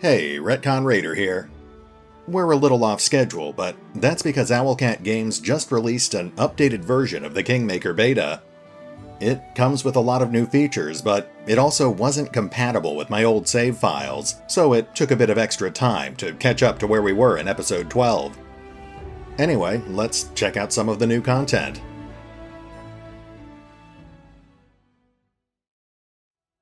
Hey, RetconRaider here. We're a little off schedule, but that's because Owlcat Games just released an updated version of the Kingmaker beta. It comes with a lot of new features, but it also wasn't compatible with my old save files, so it took a bit of extra time to catch up to where we were in episode 12. Anyway, let's check out some of the new content.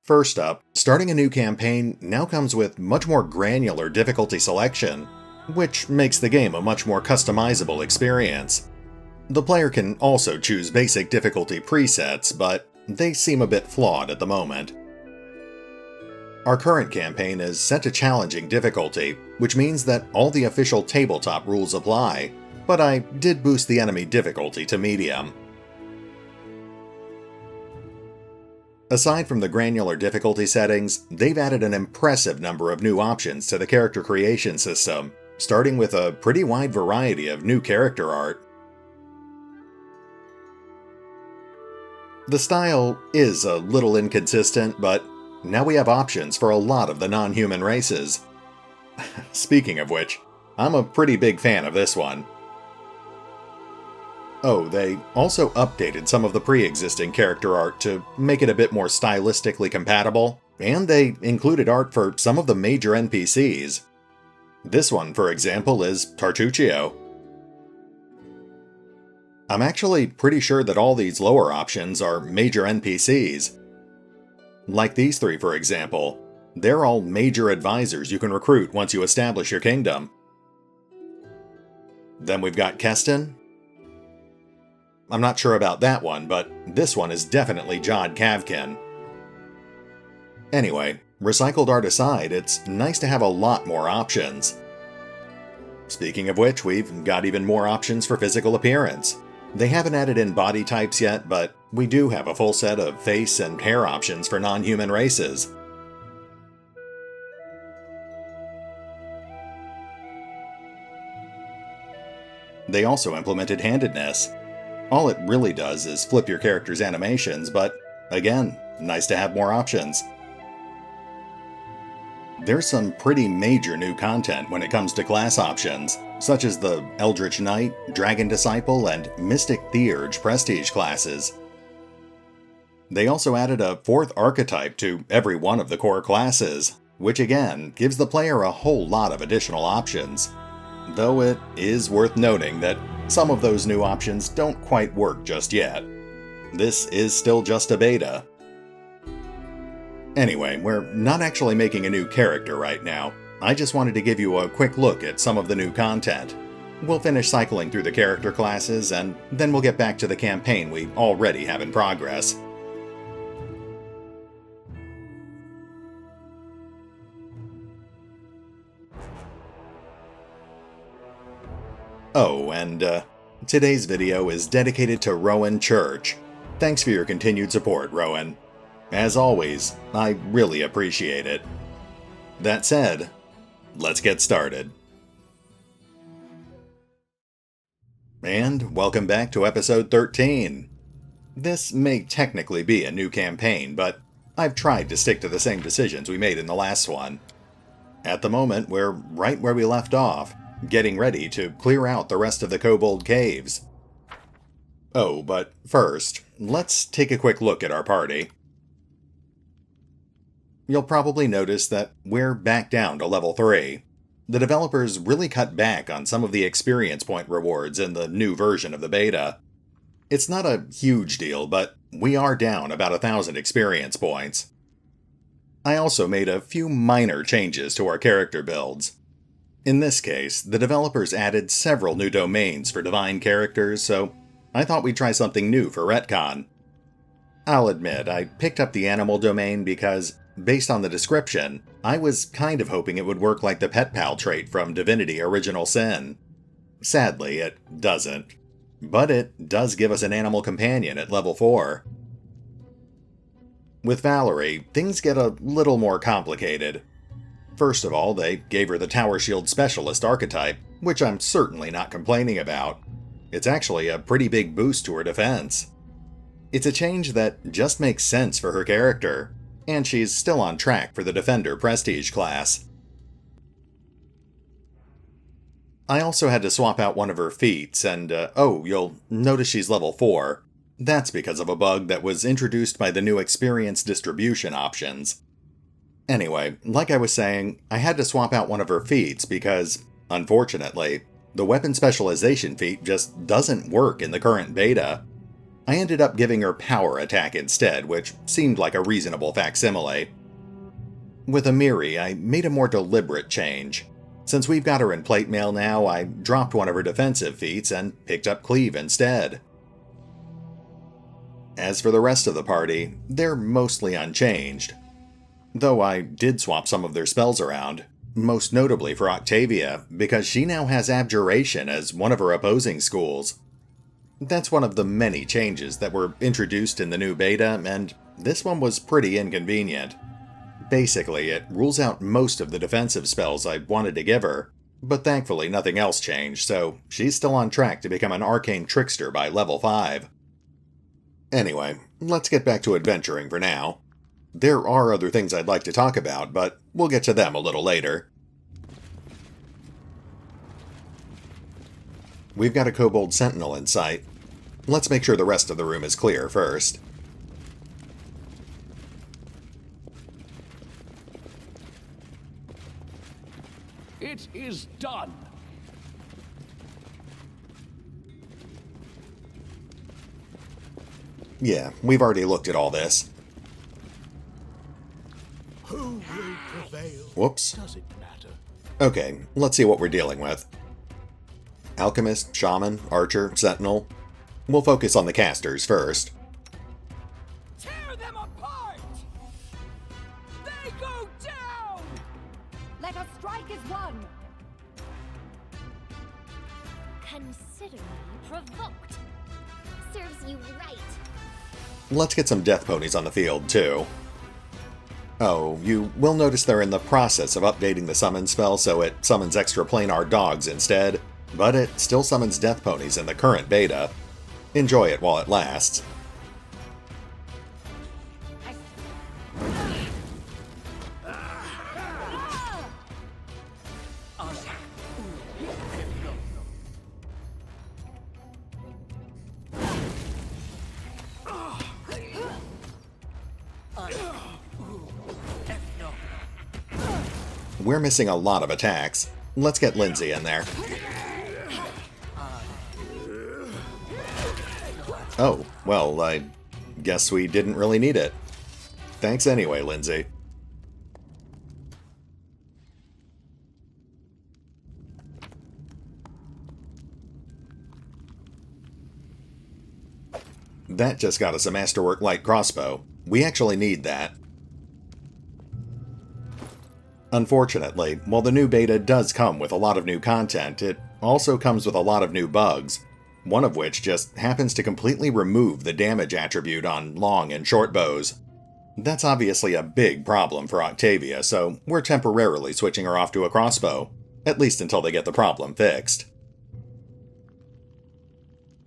First up, starting a new campaign now comes with much more granular difficulty selection, which makes the game a much more customizable experience. The player can also choose basic difficulty presets, but they seem a bit flawed at the moment. Our current campaign is set to challenging difficulty, which means that all the official tabletop rules apply, but I did boost the enemy difficulty to medium. Aside from the granular difficulty settings, they've added an impressive number of new options to the character creation system, starting with a pretty wide variety of new character art. The style is a little inconsistent, but now we have options for a lot of the non-human races. Speaking of which, I'm a pretty big fan of this one. Oh, they also updated some of the pre-existing character art to make it a bit more stylistically compatible, and they included art for some of the major NPCs. This one, for example, is Tartuccio. I'm actually pretty sure that all these lower options are major NPCs. Like these three, for example. They're all major advisors you can recruit once you establish your kingdom. Then we've got Keston. I'm not sure about that one, but this one is definitely Jod Kavkin. Anyway, recycled art aside, it's nice to have a lot more options. Speaking of which, we've got even more options for physical appearance. They haven't added in body types yet, but we do have a full set of face and hair options for non-human races. They also implemented handedness. All it really does is flip your character's animations, but again, nice to have more options. There's some pretty major new content when it comes to class options, such as the Eldritch Knight, Dragon Disciple, and Mystic Theurge prestige classes. They also added a fourth archetype to every one of the core classes, which again gives the player a whole lot of additional options. Though it is worth noting that some of those new options don't quite work just yet. This is still just a beta. Anyway, we're not actually making a new character right now. I just wanted to give you a quick look at some of the new content. We'll finish cycling through the character classes, and then we'll get back to the campaign we already have in progress. Oh, and today's video is dedicated to Rowan Church. Thanks for your continued support, Rowan. As always, I really appreciate it. That said, let's get started. And welcome back to episode 13. This may technically be a new campaign, but I've tried to stick to the same decisions we made in the last one. At the moment, we're right where we left off, getting ready to clear out the rest of the Kobold caves. Oh, but first, let's take a quick look at our party. You'll probably notice that we're back down to level 3. The developers really cut back on some of the experience point rewards in the new version of the beta. It's not a huge deal, but we are down about 1,000 experience points. I also made a few minor changes to our character builds. In this case, the developers added several new domains for divine characters, so I thought we'd try something new for Retcon. I'll admit, I picked up the animal domain because, based on the description, I was kind of hoping it would work like the Pet Pal trait from Divinity Original Sin. Sadly, it doesn't. But it does give us an animal companion at level 4. With Valerie, things get a little more complicated. First of all, they gave her the Tower Shield Specialist archetype, which I'm certainly not complaining about. It's actually a pretty big boost to her defense. It's a change that just makes sense for her character, and she's still on track for the Defender Prestige class. I also had to swap out one of her feats, and oh, you'll notice she's level 4. That's because of a bug that was introduced by the new experience distribution options. Anyway, like I was saying, I had to swap out one of her feats because, unfortunately, the weapon specialization feat just doesn't work in the current beta. I ended up giving her power attack instead, which seemed like a reasonable facsimile. With a Miri, I made a more deliberate change. Since we've got her in plate mail now, I dropped one of her defensive feats and picked up Cleave instead. As for the rest of the party, they're mostly unchanged. Though I did swap some of their spells around, most notably for Octavia, because she now has Abjuration as one of her opposing schools. That's one of the many changes that were introduced in the new beta, and this one was pretty inconvenient. Basically, it rules out most of the defensive spells I wanted to give her, but thankfully nothing else changed, so she's still on track to become an arcane trickster by level 5. Anyway, let's get back to adventuring for now. There are other things I'd like to talk about, but we'll get to them a little later. We've got a Kobold Sentinel in sight. Let's make sure the rest of the room is clear first. It is done. Yeah, we've already looked at all this. Who will prevail? Whoops. Does it matter? Okay, let's see what we're dealing with. Alchemist, Shaman, Archer, Sentinel. We'll focus on the casters first. Tear them apart! They go down! Let us strike as one! Consider me provoked. Serves you right. Let's get some death ponies on the field, too. Oh, you will notice they're in the process of updating the summon spell so it summons extra planar dogs instead, but it still summons death ponies in the current beta. Enjoy it while it lasts. We're missing a lot of attacks. Let's get Lindsay in there. Oh, well, I guess we didn't really need it. Thanks anyway, Lindsay. That just got us a Masterwork light crossbow. We actually need that. Unfortunately, while the new beta does come with a lot of new content, it also comes with a lot of new bugs, one of which just happens to completely remove the damage attribute on long and short bows. That's obviously a big problem for Octavia, so we're temporarily switching her off to a crossbow, at least until they get the problem fixed.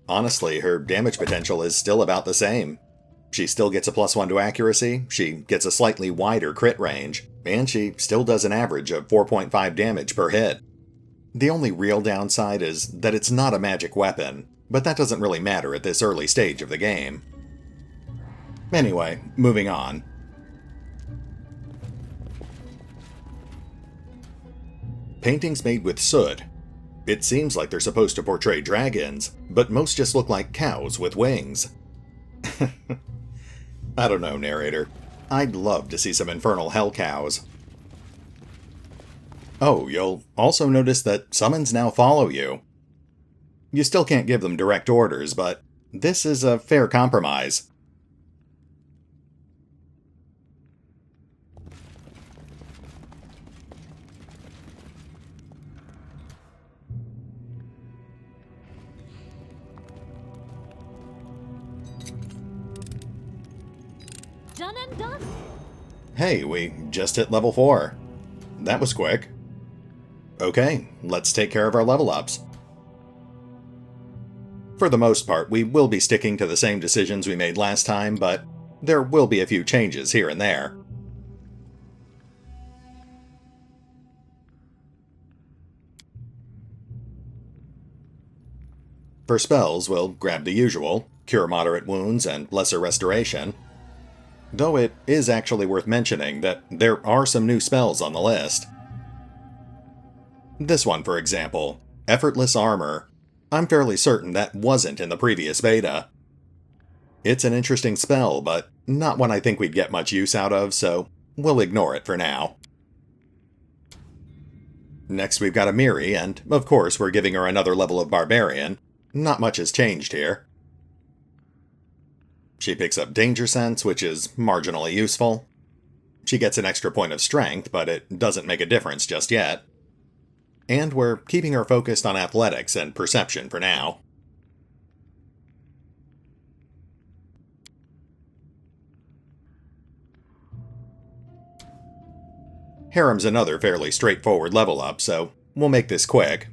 Honestly, her damage potential is still about the same. She still gets a +1 to accuracy, she gets a slightly wider crit range, and she still does an average of 4.5 damage per hit. The only real downside is that it's not a magic weapon, but that doesn't really matter at this early stage of the game. Anyway, moving on. Paintings made with soot. It seems like they're supposed to portray dragons, but most just look like cows with wings. I don't know, narrator. I'd love to see some infernal hell cows. Oh, you'll also notice that summons now follow you. You still can't give them direct orders, but this is a fair compromise. Done and done. Hey, we just hit level 4. That was quick. Okay, let's take care of our level ups. For the most part, we will be sticking to the same decisions we made last time, but there will be a few changes here and there. For spells, we'll grab the usual, Cure Moderate Wounds and Lesser Restoration. Though it is actually worth mentioning that there are some new spells on the list. This one, for example, Effortless Armor. I'm fairly certain that wasn't in the previous beta. It's an interesting spell, but not one I think we'd get much use out of, so we'll ignore it for now. Next we've got a Miri, and of course we're giving her another level of Barbarian. Not much has changed here. She picks up Danger Sense, which is marginally useful. She gets an extra point of Strength, but it doesn't make a difference just yet. And we're keeping her focused on Athletics and Perception for now. Hiram's another fairly straightforward level up, so we'll make this quick.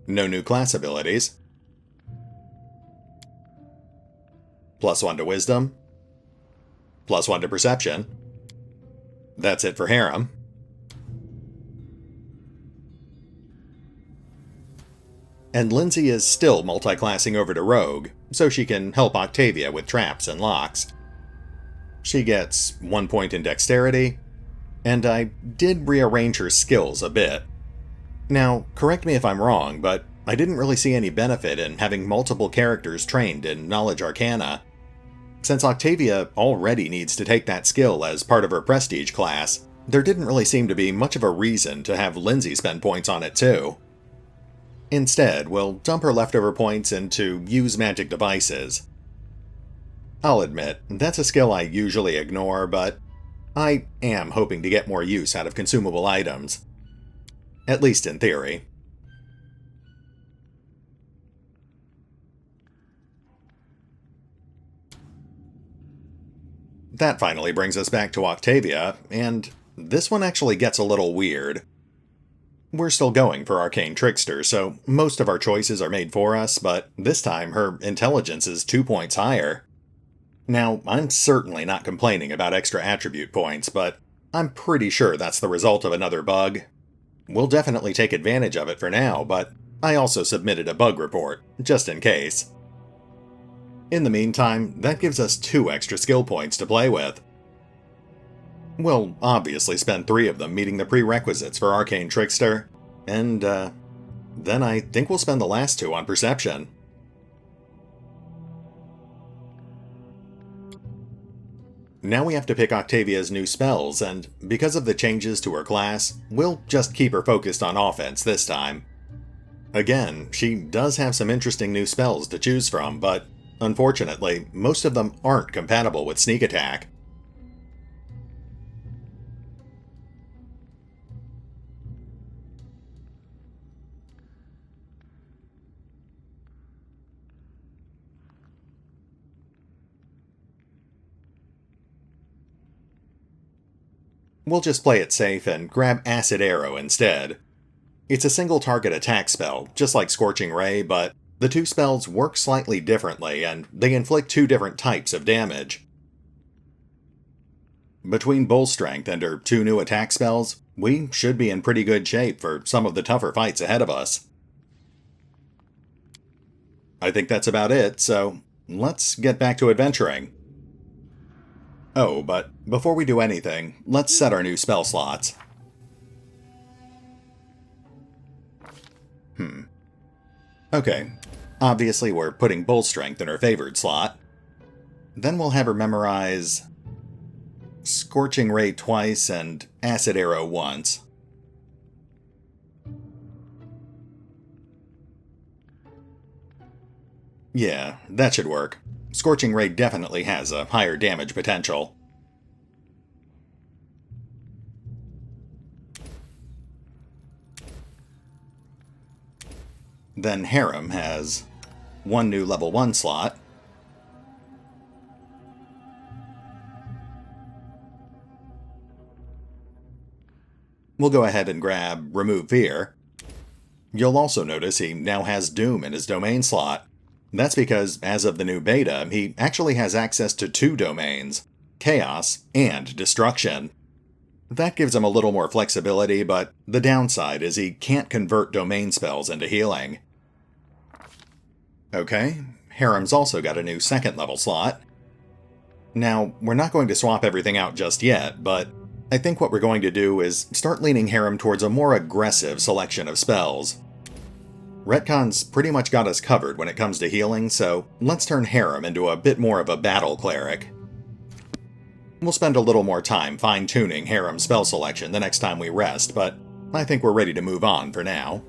No new class abilities. +1 to Wisdom. +1 to Perception. That's it for Hiram. And Lindsay is still multi-classing over to Rogue, so she can help Octavia with traps and locks. She gets 1 point in Dexterity, and I did rearrange her skills a bit. Now, correct me if I'm wrong, but I didn't really see any benefit in having multiple characters trained in Knowledge Arcana. Since Octavia already needs to take that skill as part of her Prestige class, there didn't really seem to be much of a reason to have Lindsay spend points on it too. Instead, we'll dump her leftover points into Use Magic Devices. I'll admit, that's a skill I usually ignore, but I am hoping to get more use out of consumable items. At least in theory. That finally brings us back to Octavia, and this one actually gets a little weird. We're still going for Arcane Trickster, so most of our choices are made for us, but this time her intelligence is 2 points higher. Now, I'm certainly not complaining about extra attribute points, but I'm pretty sure that's the result of another bug. We'll definitely take advantage of it for now, but I also submitted a bug report, just in case. In the meantime, that gives us 2 extra skill points to play with. We'll obviously spend 3 of them meeting the prerequisites for Arcane Trickster, and then I think we'll spend the last 2 on Perception. Now we have to pick Octavia's new spells, and because of the changes to her class, we'll just keep her focused on offense this time. Again, she does have some interesting new spells to choose from, but unfortunately, most of them aren't compatible with Sneak Attack. We'll just play it safe and grab Acid Arrow instead. It's a single target attack spell, just like Scorching Ray, but the 2 spells work slightly differently, and they inflict 2 different types of damage. Between Bull Strength and her 2 new attack spells, we should be in pretty good shape for some of the tougher fights ahead of us. I think that's about it, so let's get back to adventuring. Oh, but before we do anything, let's set our new spell slots. Okay, obviously we're putting Bull Strength in her favored slot. Then we'll have her memorize Scorching Ray twice and Acid Arrow once. Yeah, that should work. Scorching Ray definitely has a higher damage potential. Then Hiram has 1 new level 1 slot. We'll go ahead and grab Remove Fear. You'll also notice he now has Doom in his domain slot. That's because, as of the new beta, he actually has access to 2 domains, Chaos and Destruction. That gives him a little more flexibility, but the downside is he can't convert domain spells into healing. Okay, Hiram's also got a new second level slot. Now, we're not going to swap everything out just yet, but I think what we're going to do is start leaning Hiram towards a more aggressive selection of spells. Retcon's pretty much got us covered when it comes to healing, so let's turn Hiram into a bit more of a battle cleric. We'll spend a little more time fine-tuning Hiram's spell selection the next time we rest, but I think we're ready to move on for now.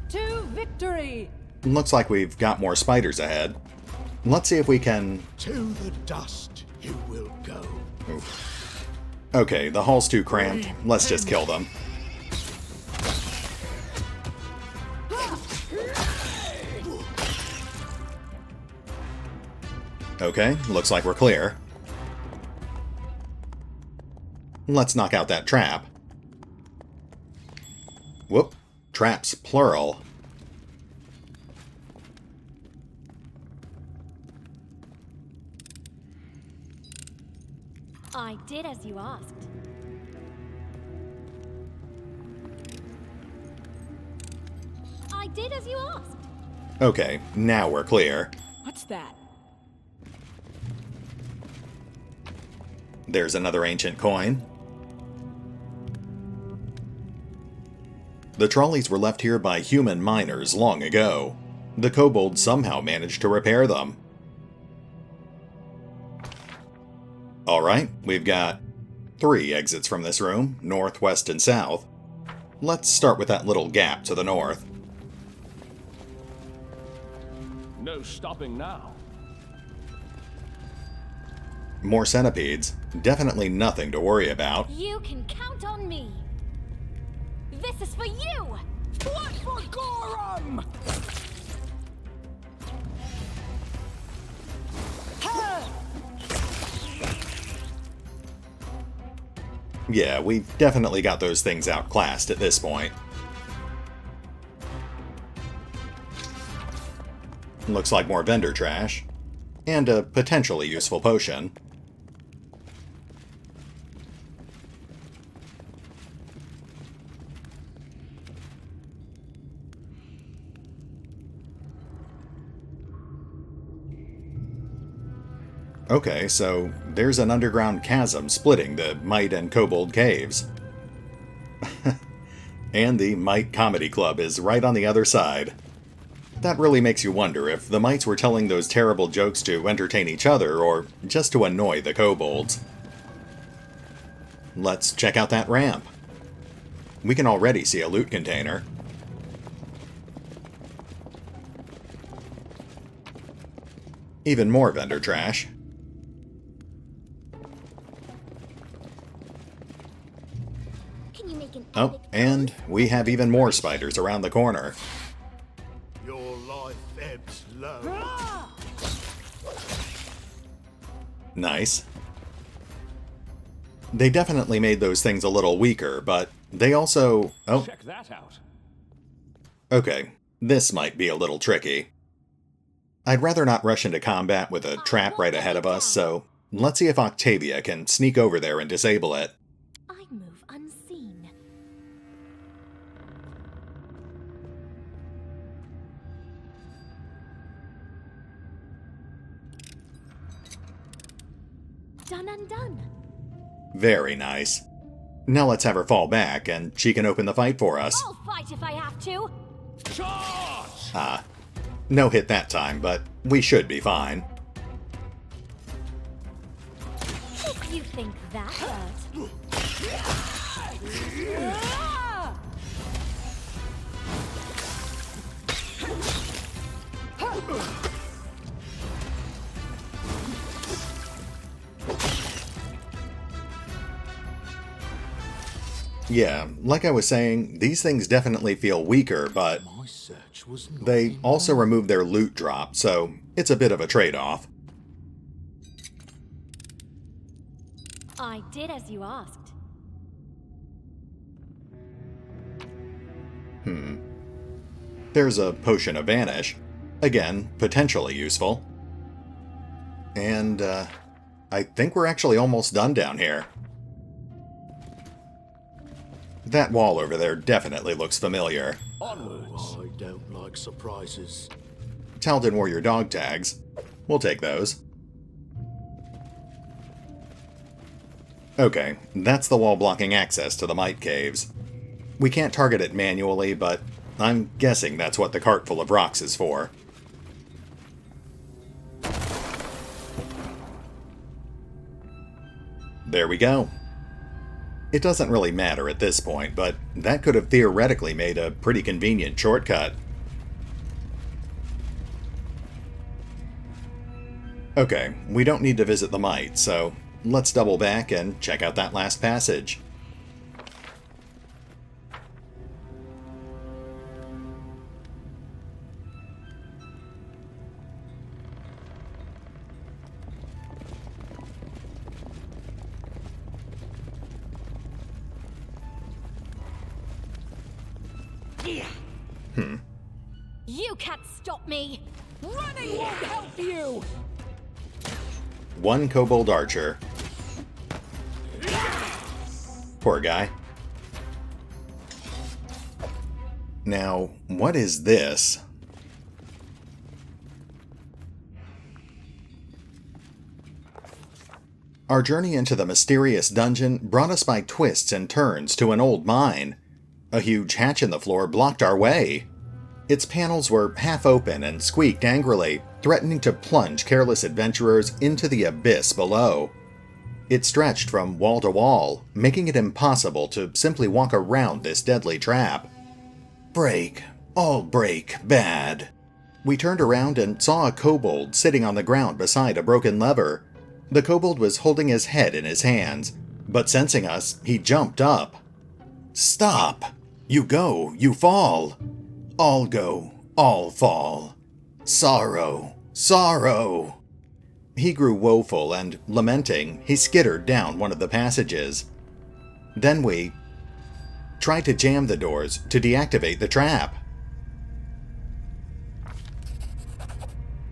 To victory! Looks like we've got more spiders ahead. Let's see if we can... To the dust you will go. Oof. Okay, the hall's too cramped. Let's just kill them. Okay, looks like we're clear. Let's knock out that trap. Whoop. Traps, plural. I did as you asked. I did as you asked. Okay, now we're clear. What's that? There's another ancient coin. The trolleys were left here by human miners long ago. The kobolds somehow managed to repair them. Alright, we've got 3 exits from this room, north, west, and south. Let's start with that little gap to the north. No stopping now. More centipedes. Definitely nothing to worry about. You can count on me. This is for you! What for Gorum? Yeah, we've definitely got those things outclassed at this point. Looks like more vendor trash. And a potentially useful potion. Okay, so there's an underground chasm splitting the Might and Kobold caves. And the Might Comedy Club is right on the other side. That really makes you wonder if the Mites were telling those terrible jokes to entertain each other or just to annoy the kobolds. Let's check out that ramp. We can already see a loot container. Even more vendor trash. Can you make an Oh, epic and we have even more spiders around the corner. Your life ebbs low. Nice. They definitely made those things a little weaker, but they also... Oh, Check that out. okay. This might be a little tricky. I'd rather not rush into combat with a trap right ahead of us, so let's see if Octavia can sneak over there and disable it. I move unseen. Done and done. Very nice. Now let's have her fall back, and she can open the fight for us. I'll fight if I have to. Charge! Ah, no hit that time, but we should be fine. If you think that hurt. Yeah, like I was saying, these things definitely feel weaker, but My search was not they also remove their loot drop, so it's a bit of a trade-off. I did as you asked. There's a Potion of Vanish. Again, potentially useful. And, I think we're actually almost done down here. That wall over there definitely looks familiar. Onwards. I don't like surprises. Tal'din Warrior dog tags. We'll take those. Okay, that's the wall blocking access to the Might Caves. We can't target it manually, but I'm guessing that's what the cart full of rocks is for. There we go. It doesn't really matter at this point, but that could have theoretically made a pretty convenient shortcut. Okay, we don't need to visit the Might, so let's double back and check out that last passage. You can't stop me! Running won't help you! One kobold archer. Poor guy. Now, what is this? Our journey into the mysterious dungeon brought us by twists and turns to an old mine. A huge hatch in the floor blocked our way. Its panels were half open and squeaked angrily, threatening to plunge careless adventurers into the abyss below. It stretched from wall to wall, making it impossible to simply walk around this deadly trap. Break. All break. Bad. We turned around and saw a kobold sitting on the ground beside a broken lever. The kobold was holding his head in his hands, but sensing us, he jumped up. Stop! You go, you fall. All go, all fall. Sorrow, sorrow. He grew woeful, and, lamenting, he skittered down one of the passages. Then we tried to jam the doors to deactivate the trap.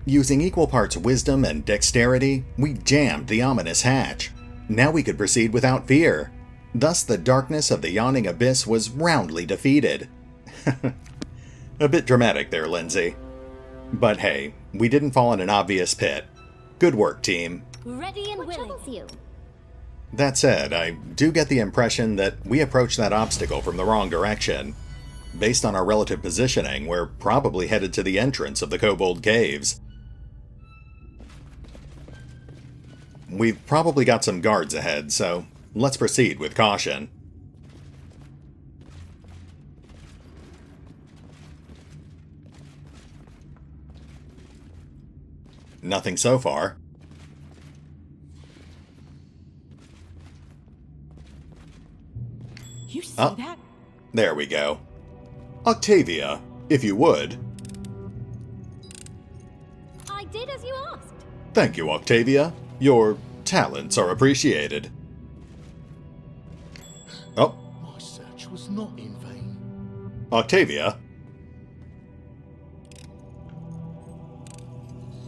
Using equal parts wisdom and dexterity, we jammed the ominous hatch. Now we could proceed without fear. Thus the darkness of the yawning abyss was roundly defeated. A bit dramatic there, Lindsay. But hey, we didn't fall in an obvious pit. Good work, team. Ready and willing. You? That said, I do get the impression that we approached that obstacle from the wrong direction. Based on our relative positioning, we're probably headed to the entrance of the Kobold Caves. We've probably got some guards ahead, so let's proceed with caution. Nothing so far. You see Oh. that? There we go. Octavia, if you would. I did as you asked. Thank you, Octavia. Your talents are appreciated. Oh, My search was not in vain. Octavia.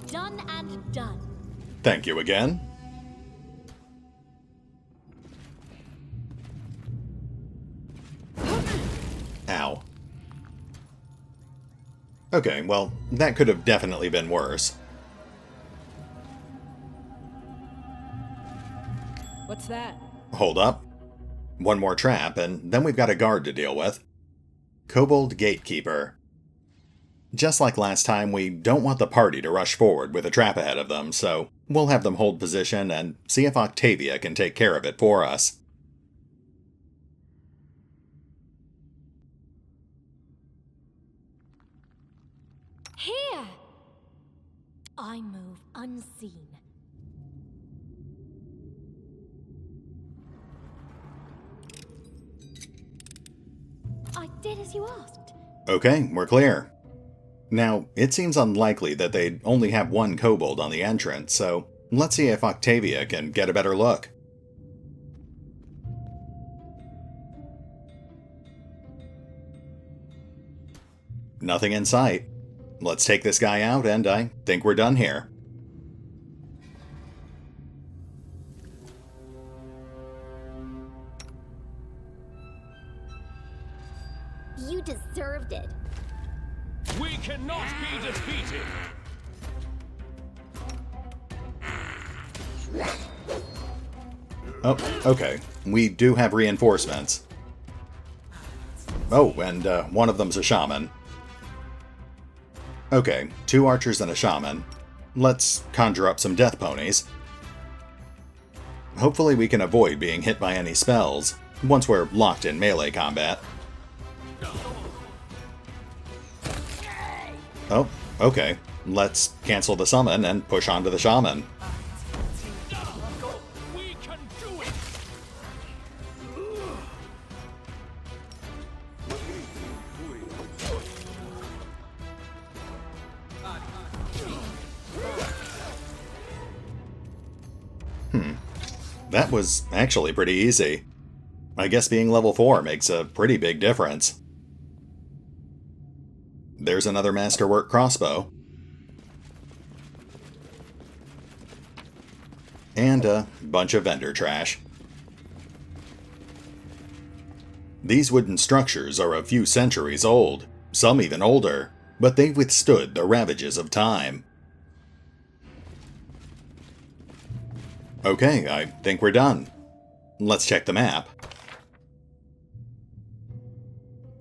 Done and done. Thank you again. Ow. Okay, well, that could have definitely been worse. What's that? Hold up. One more trap, and then we've got a guard to deal with. Kobold Gatekeeper. Just like last time, we don't want the party to rush forward with a trap ahead of them, so we'll have them hold position and see if Octavia can take care of it for us. Here! I move unseen. I did as you asked. Okay, we're clear. Now, it seems unlikely that they'd only have one kobold on the entrance, so let's see if Octavia can get a better look. Nothing in sight. Let's take this guy out, and I think we're done here. You deserved it. We cannot be defeated! Oh, okay. We do have reinforcements. Oh, and one of them's a shaman. Okay, 2 archers and a shaman. Let's conjure up some death ponies. Hopefully we can avoid being hit by any spells once we're locked in melee combat. Oh, okay. Let's cancel the summon and push on to the shaman. We can do it! That was actually pretty easy. I guess being level 4 makes a pretty big difference. There's another masterwork crossbow. And a bunch of vendor trash. These wooden structures are a few centuries old, some even older, but they've withstood the ravages of time. Okay, I think we're done. Let's check the map.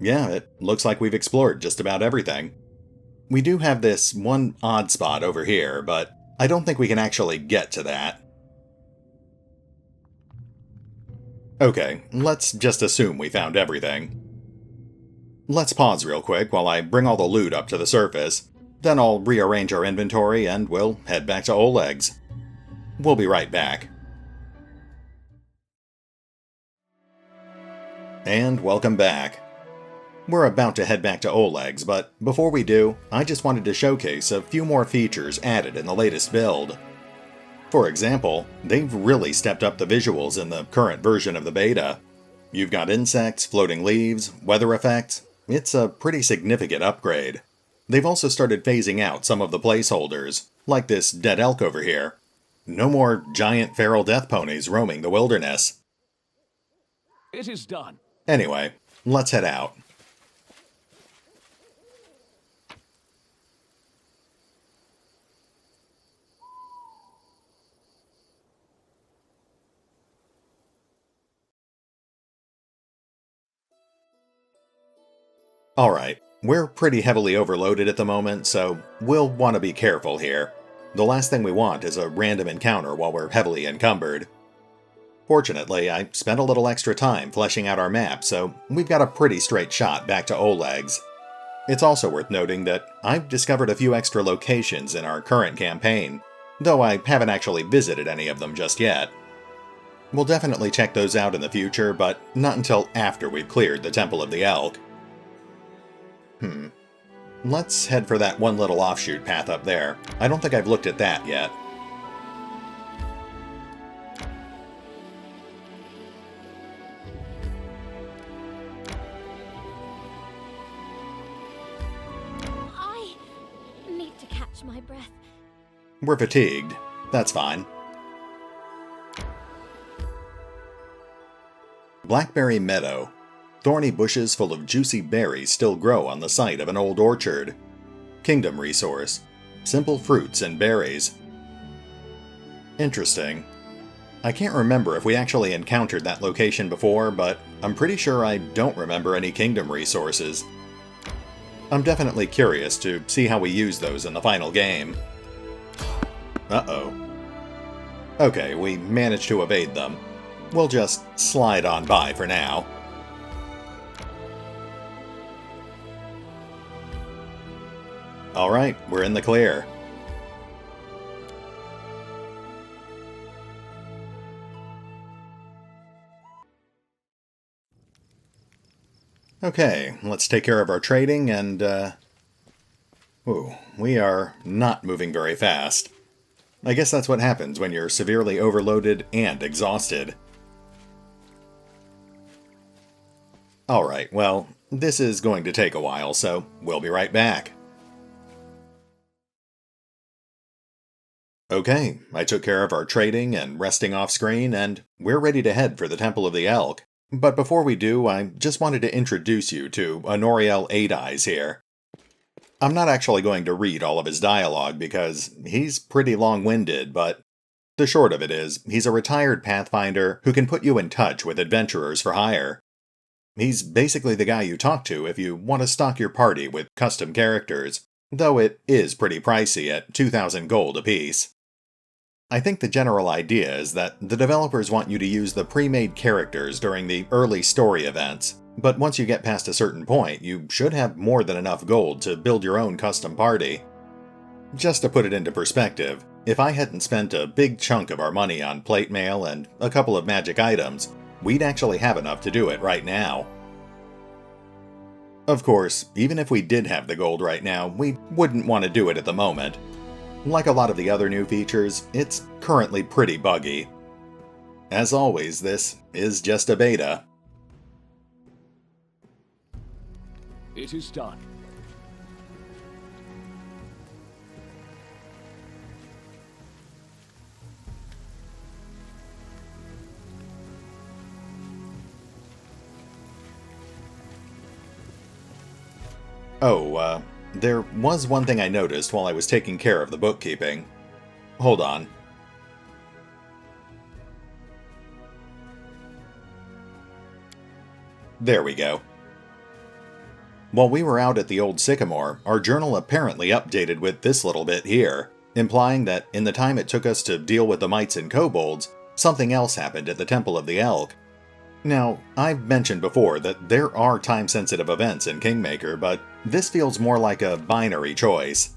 Yeah, it looks like we've explored just about everything. We do have this one odd spot over here, but I don't think we can actually get to that. Okay, let's just assume we found everything. Let's pause real quick while I bring all the loot up to the surface. Then I'll rearrange our inventory and we'll head back to Oleg's. We'll be right back. And welcome back. We're about to head back to Oleg's, but before we do, I just wanted to showcase a few more features added in the latest build. For example, they've really stepped up the visuals in the current version of the beta. You've got insects, floating leaves, weather effects. It's a pretty significant upgrade. They've also started phasing out some of the placeholders, like this dead elk over here. No more giant feral death ponies roaming the wilderness. It is done. Anyway, let's head out. Alright, we're pretty heavily overloaded at the moment, so we'll want to be careful here. The last thing we want is a random encounter while we're heavily encumbered. Fortunately, I spent a little extra time fleshing out our map, so we've got a pretty straight shot back to Oleg's. It's also worth noting that I've discovered a few extra locations in our current campaign, though I haven't actually visited any of them just yet. We'll definitely check those out in the future, but not until after we've cleared the Temple of the Elk. Let's head for that one little offshoot path up there. I don't think I've looked at that yet. I need to catch my breath. We're fatigued. That's fine. Blackberry Meadow. Thorny bushes full of juicy berries still grow on the site of an old orchard. Kingdom resource. Simple fruits and berries. Interesting. I can't remember if we actually encountered that location before, but I'm pretty sure I don't remember any kingdom resources. I'm definitely curious to see how we use those in the final game. Uh-oh. Okay, we managed to evade them. We'll just slide on by for now. Alright, we're in the clear. Okay, let's take care of our trading and, Ooh, we are not moving very fast. I guess that's what happens when you're severely overloaded and exhausted. Alright, well, this is going to take a while, so we'll be right back. Okay, I took care of our trading and resting off screen, and we're ready to head for the Temple of the Elk. But before we do, I just wanted to introduce you to Honoriel Eight Eyes here. I'm not actually going to read all of his dialogue because he's pretty long-winded, but the short of it is, he's a retired Pathfinder who can put you in touch with adventurers for hire. He's basically the guy you talk to if you want to stock your party with custom characters, though it is pretty pricey at 2,000 gold apiece. I think the general idea is that the developers want you to use the pre-made characters during the early story events, but once you get past a certain point, you should have more than enough gold to build your own custom party. Just to put it into perspective, if I hadn't spent a big chunk of our money on plate mail and a couple of magic items, we'd actually have enough to do it right now. Of course, even if we did have the gold right now, we wouldn't want to do it at the moment. Like a lot of the other new features, it's currently pretty buggy. As always, this is just a beta. It is done. Oh, there was one thing I noticed while I was taking care of the bookkeeping. Hold on. There we go. While we were out at the old Sycamore, our journal apparently updated with this little bit here, implying that in the time it took us to deal with the mites and kobolds, something else happened at the Temple of the Elk. Now, I've mentioned before that there are time-sensitive events in Kingmaker, but this feels more like a binary choice.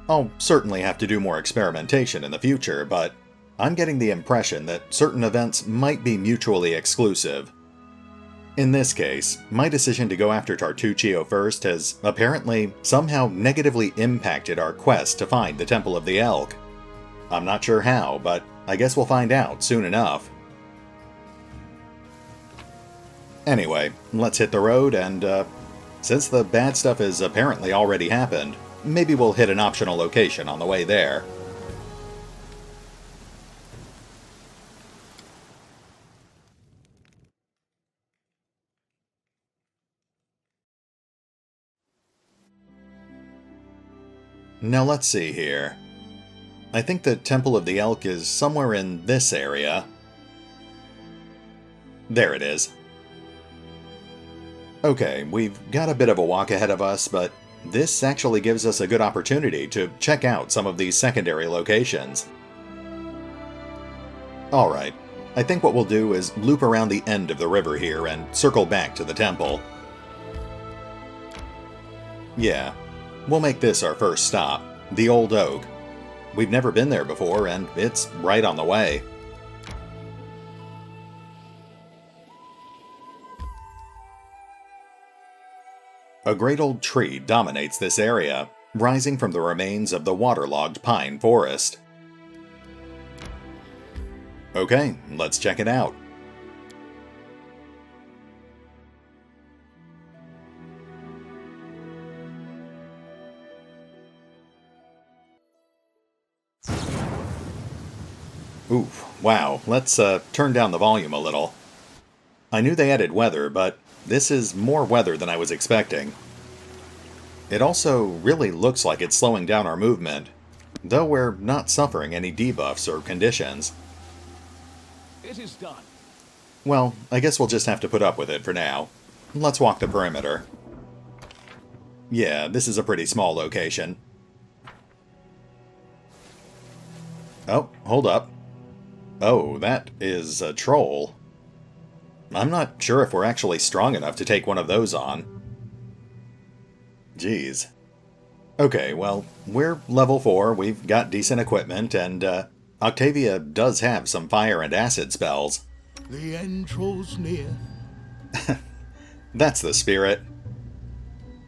I'll certainly have to do more experimentation in the future, but I'm getting the impression that certain events might be mutually exclusive. In this case, my decision to go after Tartuccio first has apparently somehow negatively impacted our quest to find the Temple of the Elk. I'm not sure how, but I guess we'll find out soon enough. Anyway, let's hit the road and, since the bad stuff has apparently already happened, maybe we'll hit an optional location on the way there. Now let's see here. I think the Temple of the Elk is somewhere in this area. There it is. Okay, we've got a bit of a walk ahead of us, but this actually gives us a good opportunity to check out some of these secondary locations. Alright, I think what we'll do is loop around the end of the river here and circle back to the temple. Yeah, we'll make this our first stop, the Old Oak. We've never been there before, and it's right on the way. A great old tree dominates this area, rising from the remains of the waterlogged pine forest. Okay, let's check it out. Oof, wow, let's turn down the volume a little. I knew they added weather, but this is more weather than I was expecting. It also really looks like it's slowing down our movement, though we're not suffering any debuffs or conditions. It is done. Well, I guess we'll just have to put up with it for now. Let's walk the perimeter. Yeah, this is a pretty small location. Oh, hold up. Oh, that is a troll. I'm not sure if we're actually strong enough to take one of those on. Jeez. Okay, well, we're level 4, we've got decent equipment, and Octavia does have some fire and acid spells. The end draws near. That's the spirit.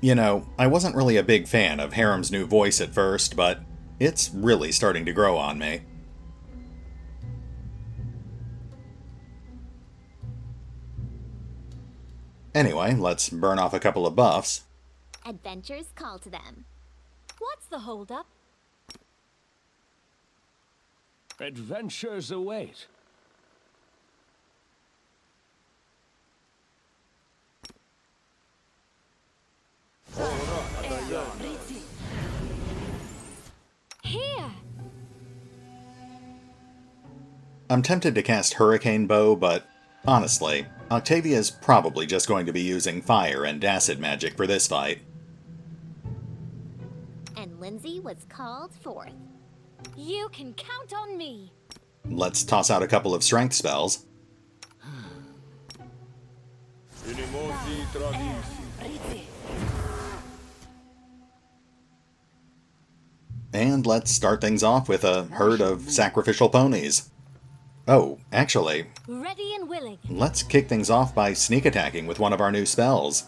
You know, I wasn't really a big fan of Hiram's new voice at first, but it's really starting to grow on me. Anyway, let's burn off a couple of buffs. Adventures call to them. What's the holdup? Adventures await. I'm tempted to cast Hurricane Bow, but honestly, Octavia's probably just going to be using fire and acid magic for this fight. And Lindsay was called forth. You can count on me. Let's toss out a couple of strength spells. And let's start things off with a herd of sacrificial ponies. Oh, actually, Ready and willing. let's kick things off by sneak attacking with one of our new spells.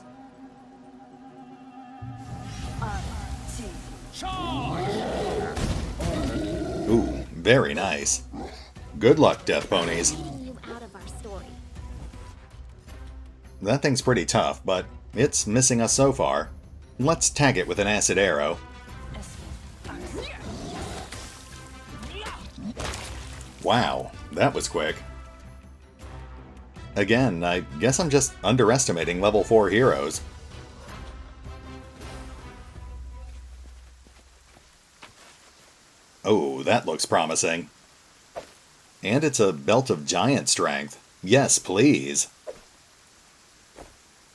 Ooh, very nice. Good luck, Death Ponies. Taking you out of our story. That thing's pretty tough, but it's missing us so far. Let's tag it with an acid arrow. Wow, that was quick. Again, I guess I'm just underestimating level 4 heroes. Oh, that looks promising. And it's a belt of giant strength. Yes, please.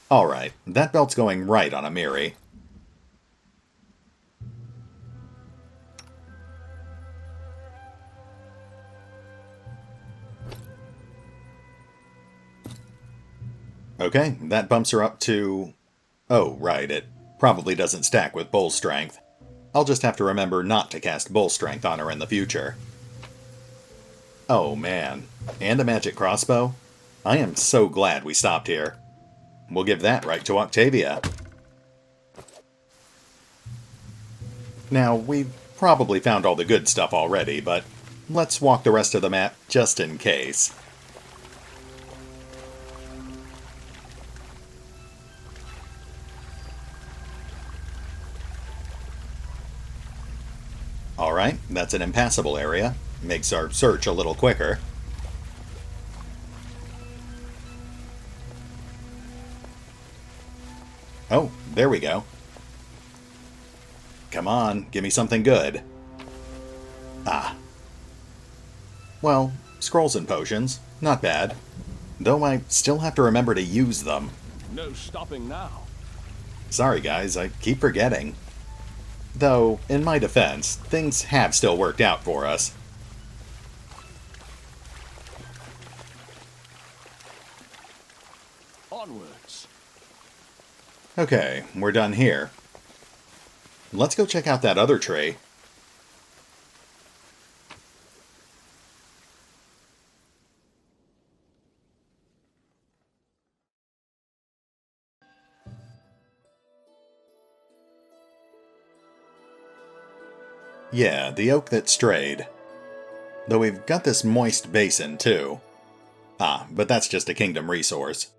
Alright, that belt's going right on a Miri. Okay, that bumps her up to... Oh, right, it probably doesn't stack with Bull Strength. I'll just have to remember not to cast Bull Strength on her in the future. Oh man, and a magic crossbow? I am so glad we stopped here. We'll give that right to Octavia. Now, we've probably found all the good stuff already, but let's walk the rest of the map just in case. Alright, that's an impassable area. Makes our search a little quicker. Oh, there we go. Come on, give me something good. Ah. Well, scrolls and potions. Not bad. Though I still have to remember to use them. No stopping now. Sorry guys, I keep forgetting. Though, in my defense, things have still worked out for us. Onwards. Okay, we're done here. Let's go check out that other tree. Yeah, the oak that strayed. Though we've got this moist basin, too. Ah, but that's just a kingdom resource.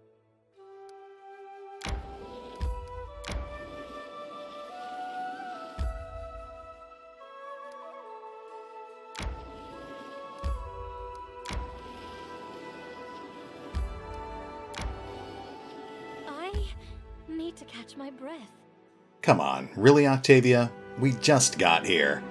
I need to catch my breath. Come on, really, Octavia? We just got here.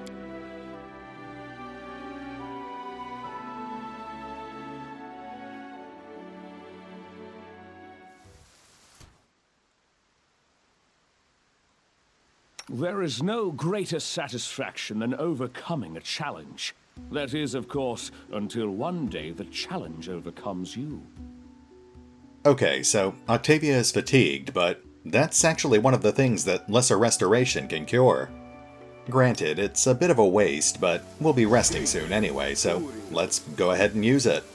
There is no greater satisfaction than overcoming a challenge. That is, of course, until one day the challenge overcomes you. Okay, so Octavia is fatigued, but that's actually one of the things that Lesser Restoration can cure. Granted, it's a bit of a waste, but we'll be resting soon anyway, so let's go ahead and use it.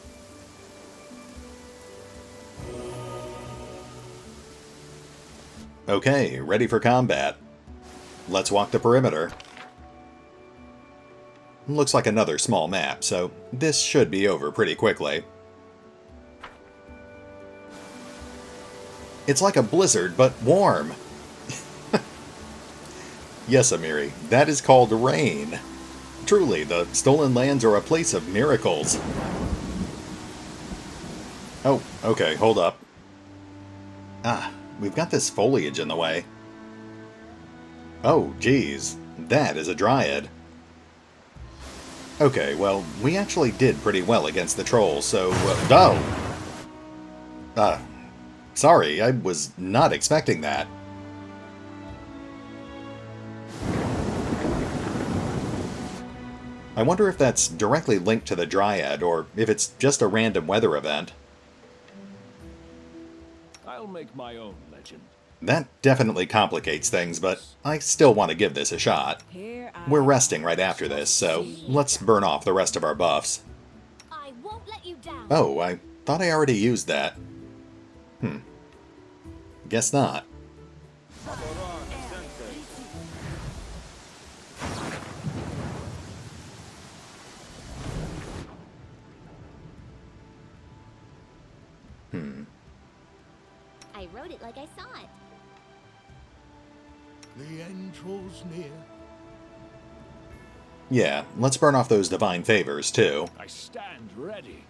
Okay, ready for combat. Let's walk the perimeter. Looks like another small map, so this should be over pretty quickly. It's like a blizzard, but warm. Yes, Miri, that is called rain. Truly, the Stolen Lands are a place of miracles. Oh, okay, hold up. Ah, we've got this foliage in the way. Oh, geez, that is a dryad. Okay, well, we actually did pretty well against the trolls, so... sorry, I was not expecting that. I wonder if that's directly linked to the Dryad, or if it's just a random weather event. I'll make my own legend. That definitely complicates things, but I still want to give this a shot. We're resting right after this, so let's burn off the rest of our buffs. I won't let you down. Oh, I thought I already used that. Guess not. I wrote it like I saw it. The end draws near. Yeah, let's burn off those divine favors, too. I stand ready.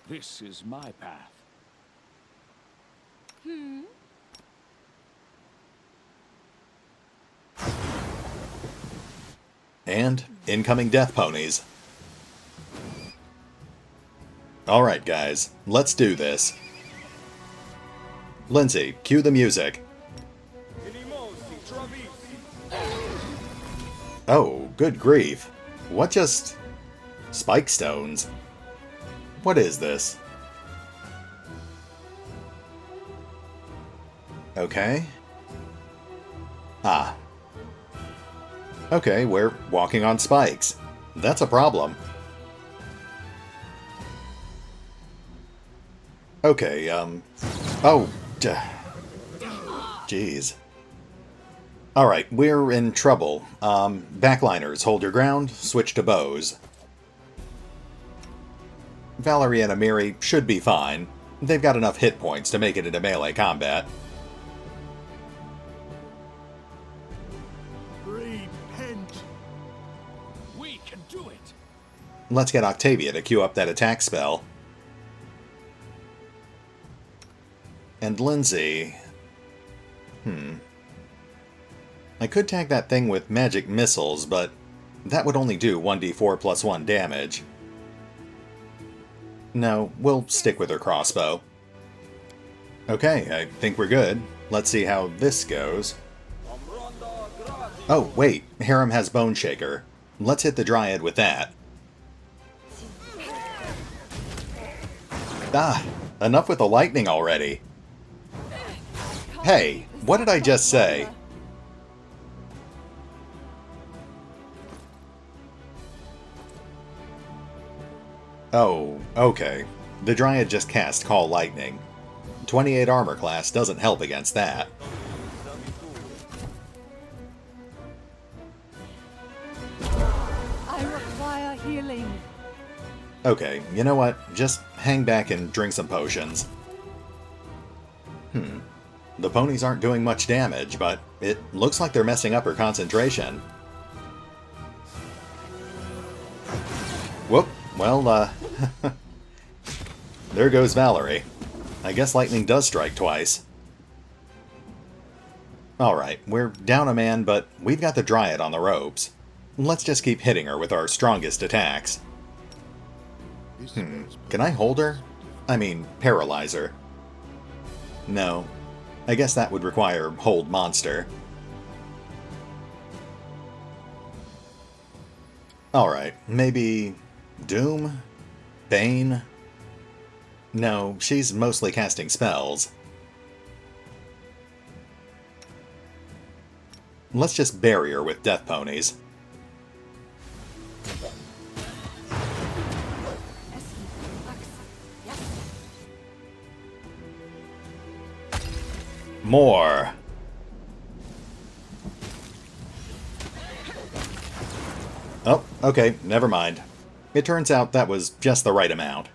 This is my path. And incoming death ponies. Alright guys, let's do this. Lindsay, cue the music. Oh, good grief. What just... Spike stones? What is this? Okay. Ah. Okay, we're walking on spikes. That's a problem. Okay, oh, jeez. Alright, we're in trouble. Backliners, hold your ground, switch to bows. Valerie and Miri should be fine. They've got enough hit points to make it into melee combat. Repent. We can do it. Let's get Octavia to queue up that attack spell. And Lindsay... I could tag that thing with magic missiles, but that would only do 1d4 plus 1 damage. No, we'll stick with her crossbow. Okay, I think we're good. Let's see how this goes. Oh, wait, Hiram has Bone Shaker. Let's hit the Dryad with that. Ah, enough with the lightning already. Hey, what did I just say? Oh, okay. The Dryad just cast Call Lightning. 28 armor class doesn't help against that. I require healing. Okay, you know what? Just hang back and drink some potions. The ponies aren't doing much damage, but it looks like they're messing up her concentration. Whoop. Well, there goes Valerie. I guess lightning does strike twice. Alright, we're down a man, but we've got the Dryad on the ropes. Let's just keep hitting her with our strongest attacks. Can I hold her? I mean, paralyze her. No. I guess that would require hold monster. Alright, maybe... Doom? Bane? No, she's mostly casting spells. Let's just bury her with death ponies. More! Oh, okay, never mind. It turns out that was just the right amount.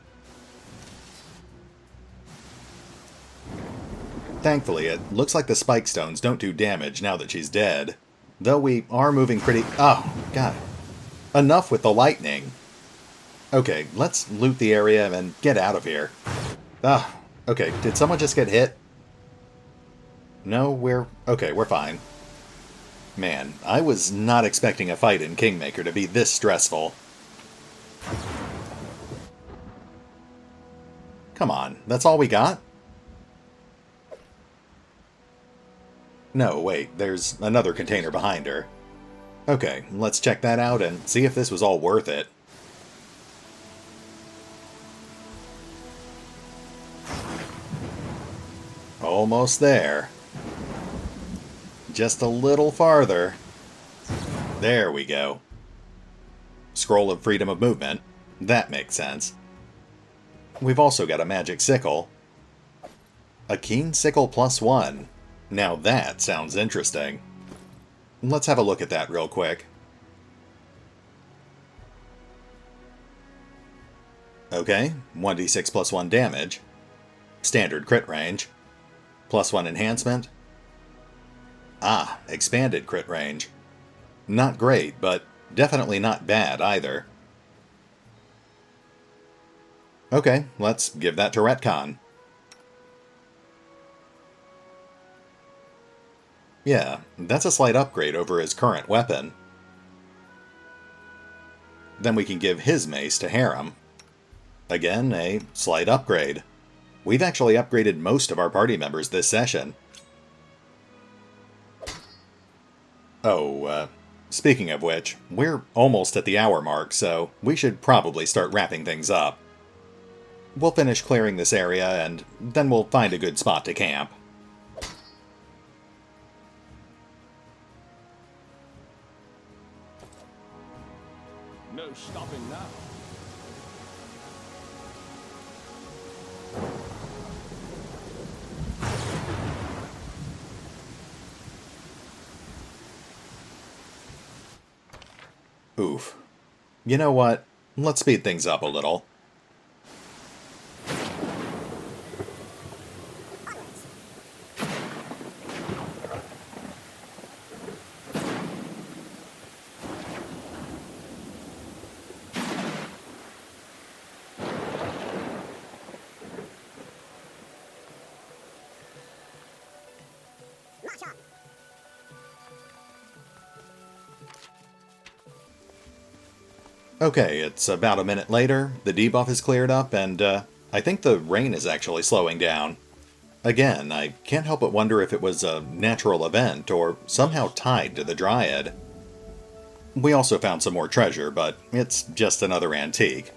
Thankfully, it looks like the spike stones don't do damage now that she's dead. Though we are moving pretty... Oh, God. Enough with the lightning. Okay, let's loot the area and get out of here. Ah, okay, did someone just get hit? No, we're... Okay, we're fine. Man, I was not expecting a fight in Kingmaker to be this stressful. Come on, that's all we got? No, wait, there's another container behind her. Okay, let's check that out and see if this was all worth it. Almost there. Just a little farther. There we go. Scroll of Freedom of Movement. That makes sense. We've also got a magic sickle. A keen sickle +1. Now that sounds interesting. Let's have a look at that real quick. Okay, 1d6 +1 damage. Standard crit range. +1 enhancement. Ah, expanded crit range. Not great, but definitely not bad either. Okay, let's give that to Retcon. Yeah, that's a slight upgrade over his current weapon. Then we can give his mace to Hiram. Again, a slight upgrade. We've actually upgraded most of our party members this session. Oh, speaking of which, we're almost at the hour mark, so we should probably start wrapping things up. We'll finish clearing this area, and then we'll find a good spot to camp. No stopping now. Oof. You know what? Let's speed things up a little. Okay, it's about a minute later, the debuff is cleared up, and I think the rain is actually slowing down. Again, I can't help but wonder if it was a natural event or somehow tied to the Dryad. We also found some more treasure, but it's just another antique.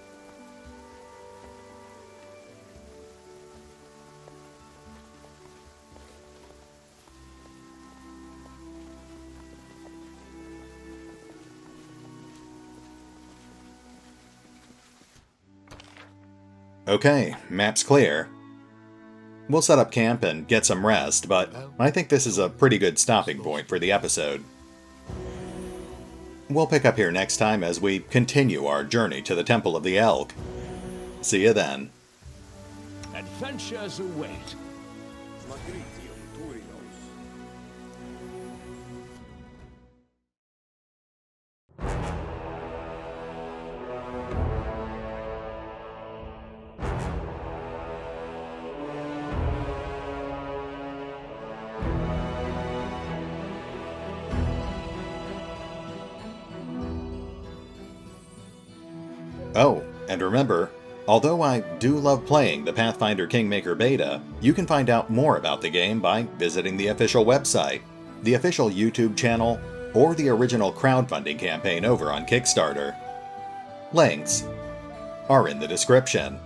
Okay, map's clear. We'll set up camp and get some rest, but I think this is a pretty good stopping point for the episode. We'll pick up here next time as we continue our journey to the Temple of the Elk. See you then. Adventures await. Oh, and remember, although I do love playing the Pathfinder Kingmaker beta, you can find out more about the game by visiting the official website, the official YouTube channel, or the original crowdfunding campaign over on Kickstarter. Links are in the description.